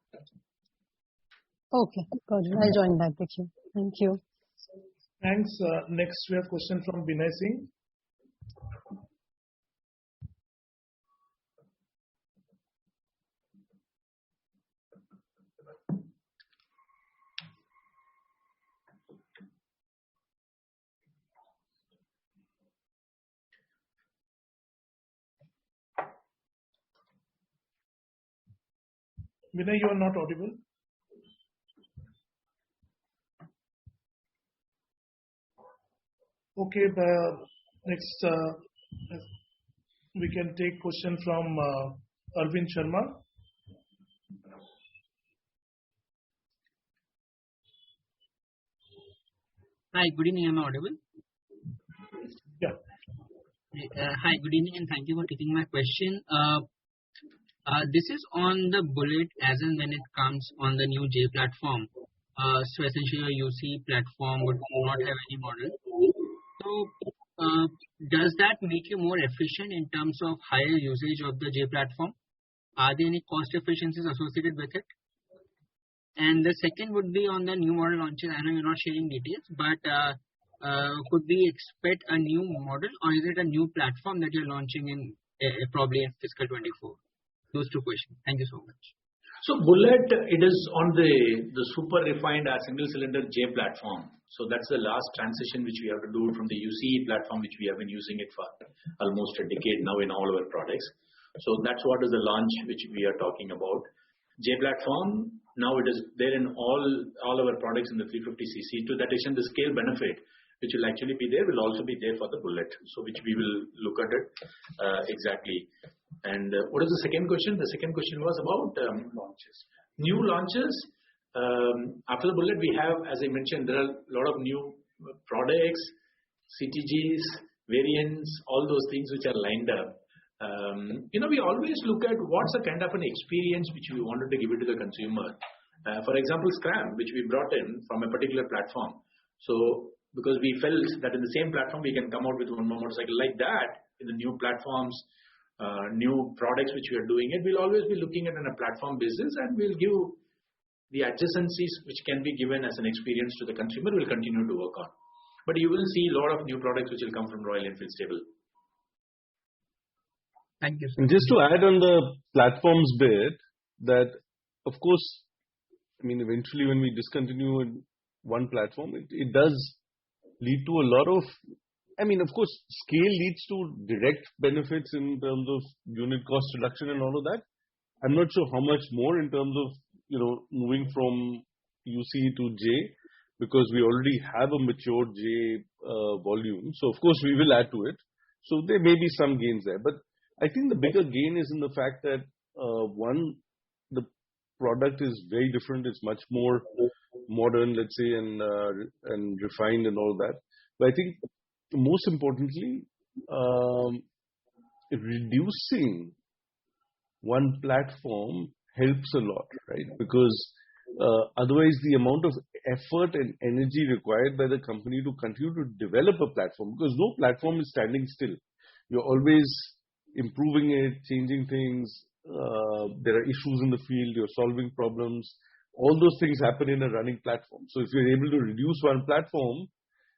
Okay, got it. I'll join back with you. Thank you. Thanks. Next we have question from Binay Singh. Binay, you are not audible. Okay, next we can take question from Arvind Sharma. Hi, good evening. Am I audible? Yeah. Hi, good evening, and thank you for taking my question. This is on the Bullet as and when it comes on the new J platform. So essentially your UC platform would not have any model. So does that make you more efficient in terms of higher usage of the J platform? Are there any cost efficiencies associated with it? And the second would be on the new model launches. I know you're not sharing details, but could we expect a new model, or is it a new platform that you're launching in probably in fiscal 24? Those two questions. Thank you so much. So Bullet, it is on the super refined single cylinder J platform. So that's the last transition which we have to do from the UCE platform, which we have been using it for almost a decade now in all our products. So that's what is the launch which we are talking about. J platform, now it is there in all our products in the 350cc. To that extent, the scale benefit which will actually be there will also be there for the Bullet. So which we will look at it exactly. And what is the second question? The second question was about launches. New launches. After the Bullet, we have, as I mentioned, there are a lot of new products, CTGs, variants, all those things which are lined up. We always look at what's the kind of an experience which we wanted to give it to the consumer. For example, Scram, which we brought in from a particular platform. So because we felt that in the same platform we can come out with one more motorcycle like that in the new platforms, new products which we are doing it, we'll always be looking at it on a platform basis, and we'll give the adjacencies which can be given as an experience to the consumer. We'll continue to work on. But you will see a lot of new products which will come from Royal Enfield stable. Thank you. And just to add on the platforms bit, that of course, eventually when we discontinue one platform, it does lead to a lot of, of course, scale leads to direct benefits in terms of unit cost reduction and all of that. I'm not sure how much more in terms of, moving from UC to J, because we already have a mature J volume. So of course we will add to it. So there may be some gains there. But I think the bigger gain is in the fact that, one, the product is very different. It's much more modern, let's say, and refined and all that. But I think most importantly, reducing one platform helps a lot, right? Because otherwise the amount of effort and energy required by the company to continue to develop a platform, because no platform is standing still. You're always improving it, changing things. There are issues in the field, you're solving problems. All those things happen in a running platform. So if you're able to reduce one platform,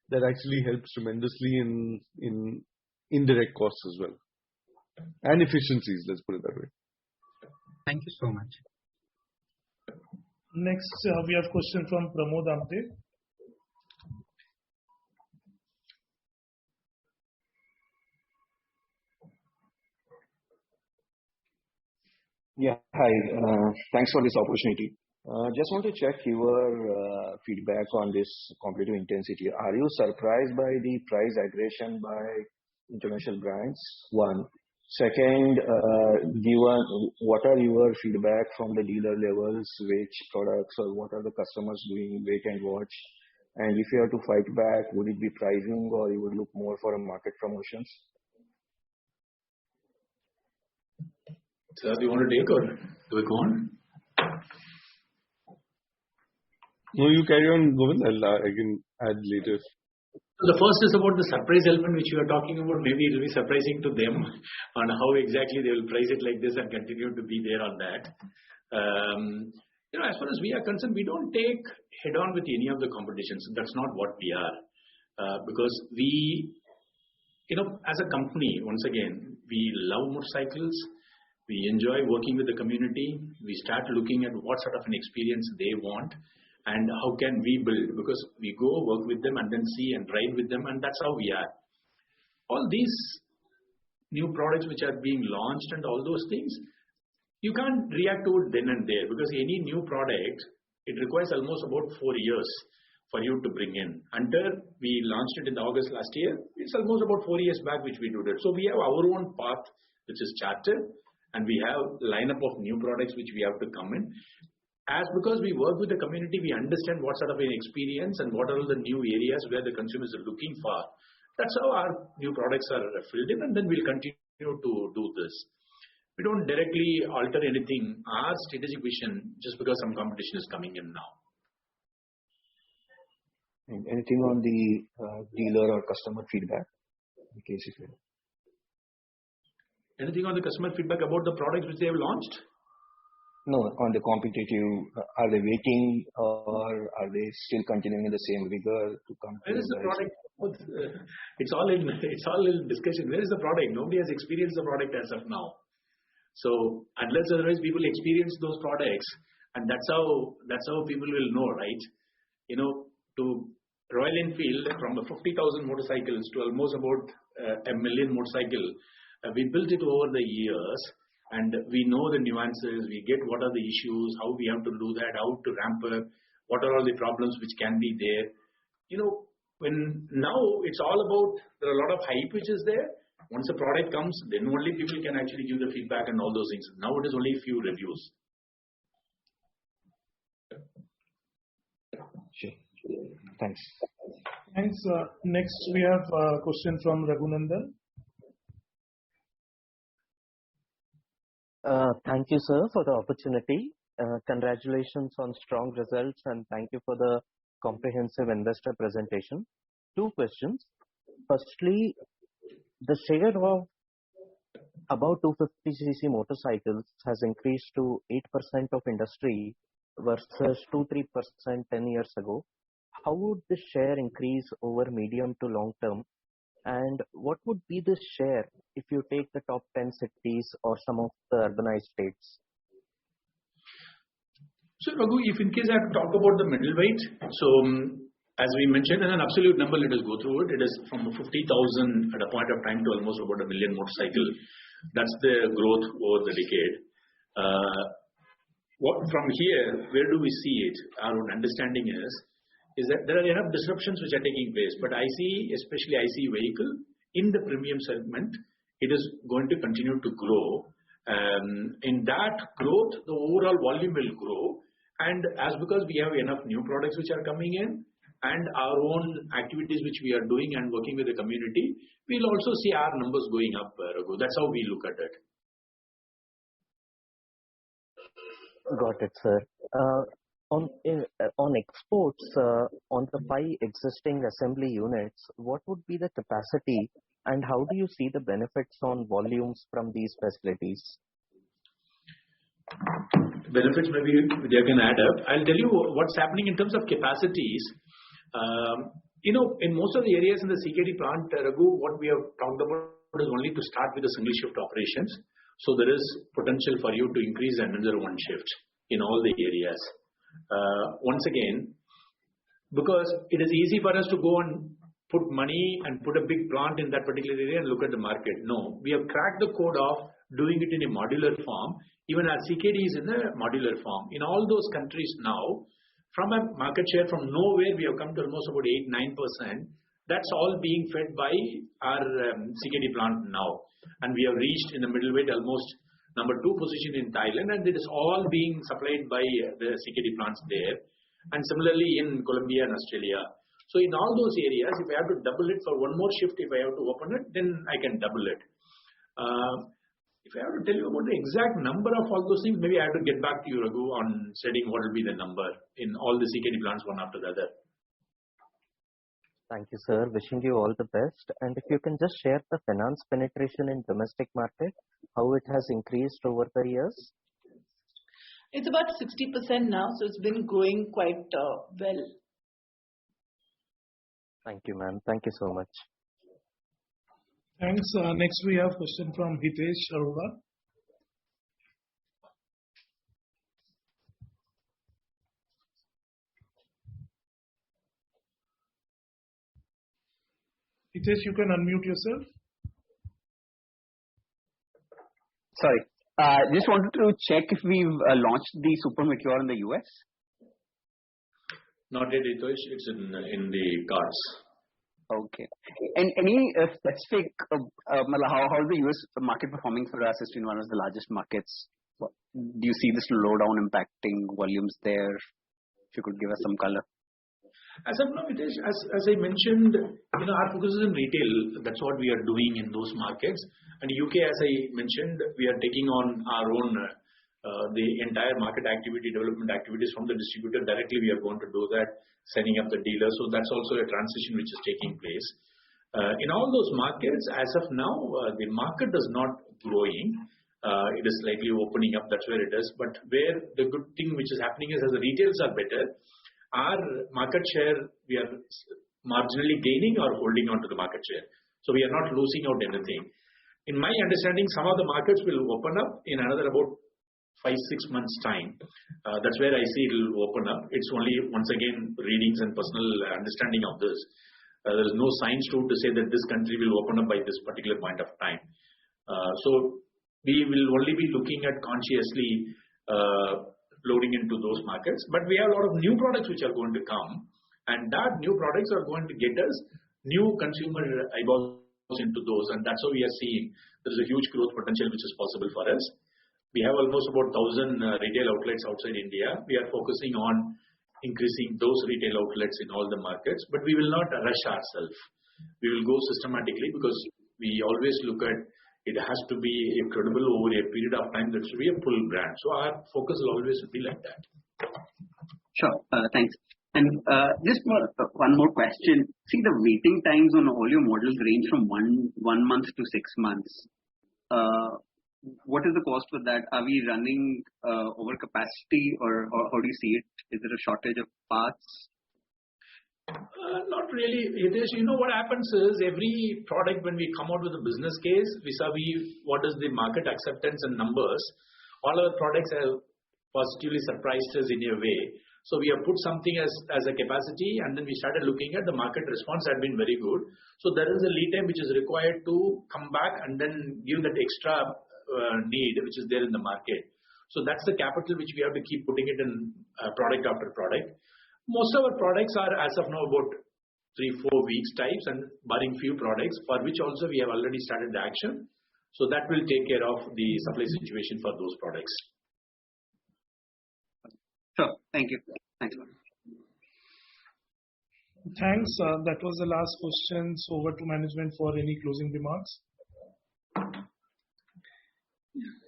that actually helps tremendously in indirect costs as well. And efficiencies, let's put it that way. Thank you so much. Next, we have a question from Pramod Amte. Yeah, hi. Thanks for this opportunity. Just want to check your feedback on this competitive intensity. Are you surprised by the price aggression by international brands? One. Second, what are your feedback from the dealer levels, which products or what are the customers doing, wait and watch? And if you have to fight back, would it be pricing or you would look more for a market promotions? Sir, do you want to take or do we go on? No, you carry on, Govind. I can add later. So the first is about the surprise element which you are talking about. Maybe it will be surprising to them on how exactly they will price it like this and continue to be there on that. As far as we are concerned, we don't take head on with any of the competitions. That's not what we are. Because we, as a company, once again, we love motorcycles. We enjoy working with the community. We start looking at what sort of an experience they want. And how can we build? Because we go work with them and then see and ride with them, and that's how we are. All these new products which are being launched and all those things, you can't react to it then and there, because any new product, it requires almost about 4 years for you to bring in. Until we launched it in August last year, it's almost about 4 years back which we did it. So we have our own path which is charted, and we have a lineup of new products which we have to come in. Because we work with the community, we understand what sort of an experience and what are the new areas where the consumers are looking for. That's how our new products are filled in, and then we'll continue to do this. We don't directly alter anything, our strategic vision, just because some competition is coming in now. And anything on the dealer or customer feedback? In case if you... Anything on the customer feedback about the products which they have launched? No, on the competitive, are they waiting or are they still continuing in the same rigor to come? Where is the product? It's all in discussion. Where is the product? Nobody has experienced the product as of now. So unless otherwise people experience those products, and that's how people will know, right? To Royal Enfield, from the 50,000 motorcycles to almost about 1 million motorcycle, we built it over the years. And we know the nuances, we get what are the issues, how we have to do that, how to ramp up, what are all the problems which can be there. When now it's all about, there are a lot of hype which is there. Once a product comes, then only people can actually give the feedback and all those things. Now it is only a few reviews. Sure. Thanks. Thanks. Next, we have a question from Raghunandan. Thank you, sir, for the opportunity. Congratulations on strong results and thank you for the comprehensive investor presentation. 2 questions. Firstly, the share of about 250cc motorcycles has increased to 8% of industry versus 2-3% 10 years ago. How would this share increase over medium to long term? And what would be the share if you take the top 10 cities or some of the urbanized states? So Raghu, if in case I have to talk about the middleweight, so as we mentioned, in an absolute number, let us go through it. It is from 50,000 at a point of time to almost about 1 million motorcycle. That's the growth over the decade. From here, where do we see it? Our own understanding is that there are enough disruptions which are taking place. But I see, especially IC vehicle, in the premium segment, it is going to continue to grow. In that growth, the overall volume will grow. And because we have enough new products which are coming in, and our own activities which we are doing and working with the community, we'll also see our numbers going up, Raghu. That's how we look at it. Got it, sir. On exports, on the 5 existing assembly units, what would be the capacity and how do you see the benefits on volumes from these facilities? Benefits maybe they can add up. I'll tell you what's happening in terms of capacities. In most of the areas in the CKD plant, Raghu, what we have talked about is only to start with the single shift operations. So there is potential for you to increase another one shift in all the areas. Once again, because it is easy for us to go and put money and put a big plant in that particular area and look at the market. No, we have cracked the code of doing it in a modular form. Even our CKD is in a modular form. In all those countries now, from a market share from nowhere, we have come to almost about 8-9%. That's all being fed by our CKD plant now. And we have reached in the middleweight almost number 2 position in Thailand, and it is all being supplied by the CKD plants there. And similarly in Colombia and Australia. So in all those areas, if I have to double it for one more shift, if I have to open it, then I can double it. If I have to tell you about the exact number of all those things, maybe I have to get back to you, Raghu, on setting what will be the number in all the CKD plants one after the other. Thank you, sir. Wishing you all the best. And if you can just share the finance penetration in domestic market, how it has increased over the years? It's about 60% now, so it's been growing quite well. Thank you, ma'am. Thank you so much. Thanks. Next we have question from Hitesh Arora. Hitesh, you can unmute yourself. Sorry. Just wanted to check if we've launched the Super Meteor in the US. Not yet, Hitesh. It's in the cards. Okay. And any specific, how is the US market performing for us as being one of the largest markets? Do you see this slowdown impacting volumes there? If you could give us some color. As of now, Hitesh, as I mentioned, our focus is in retail. That's what we are doing in those markets. And UK, as I mentioned, we are taking on our own the entire market activity, development activities from the distributor directly. We are going to do that, setting up the dealer. So that's also a transition which is taking place. In all those markets, as of now, the market is not growing. It is slightly opening up. That's where it is. But where the good thing which is happening is as the retails are better, our market share, we are marginally gaining or holding on to the market share. So we are not losing out anything. In my understanding, some of the markets will open up in another about 5-6 months time. That's where I see it will open up. It's only, once again, readings and personal understanding of this. There is no science to say that this country will open up by this particular point of time. So we will only be looking at consciously loading into those markets. But we have a lot of new products which are going to come. And that new products are going to get us new consumer eyeballs into those. And that's how we are seeing there is a huge growth potential which is possible for us. We have almost about 1,000 retail outlets outside India. We are focusing on increasing those retail outlets in all the markets, but we will not rush ourselves. We will go systematically because we always look at it has to be a credible over a period of time. That should be a full brand. So our focus will always be like that. Sure. Thanks. And just one more question. See, the waiting times on all your models range from one month to 6 months. What is the cost for that? Are we running over capacity or how do you see it? Is there a shortage of parts? Not really. Hitesh, what happens is every product when we come out with a business case, vis-a-vis what is the market acceptance and numbers, all our products have positively surprised us in a way. So we have put something as a capacity and then we started looking at the market response had been very good. So there is a lead time which is required to come back and then give that extra need which is there in the market. So that's the capital which we have to keep putting it in product after product. Most of our products are as of now about 3-4 weeks types and barring few products for which also we have already started the action. So that will take care of the supply situation for those products. Sure. Thank you. Thanks a lot. Thanks. That was the last question. So over to management for any closing remarks.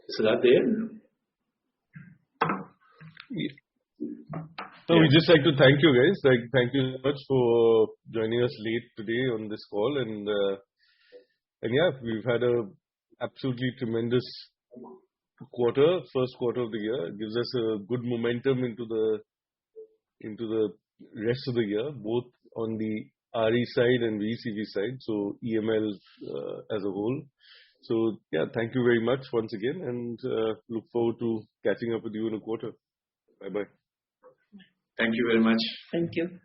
Is that there? So we just like to thank you guys. Thank you so much for joining us late today on this call. And yeah, we've had a absolutely tremendous first quarter of the year. It gives us a good momentum into the rest of the year, both on the RE side and VECV side, so EML as a whole. So yeah, thank you very much once again, and look forward to catching up with you in a quarter. Bye-bye. Thank you very much. Thank you.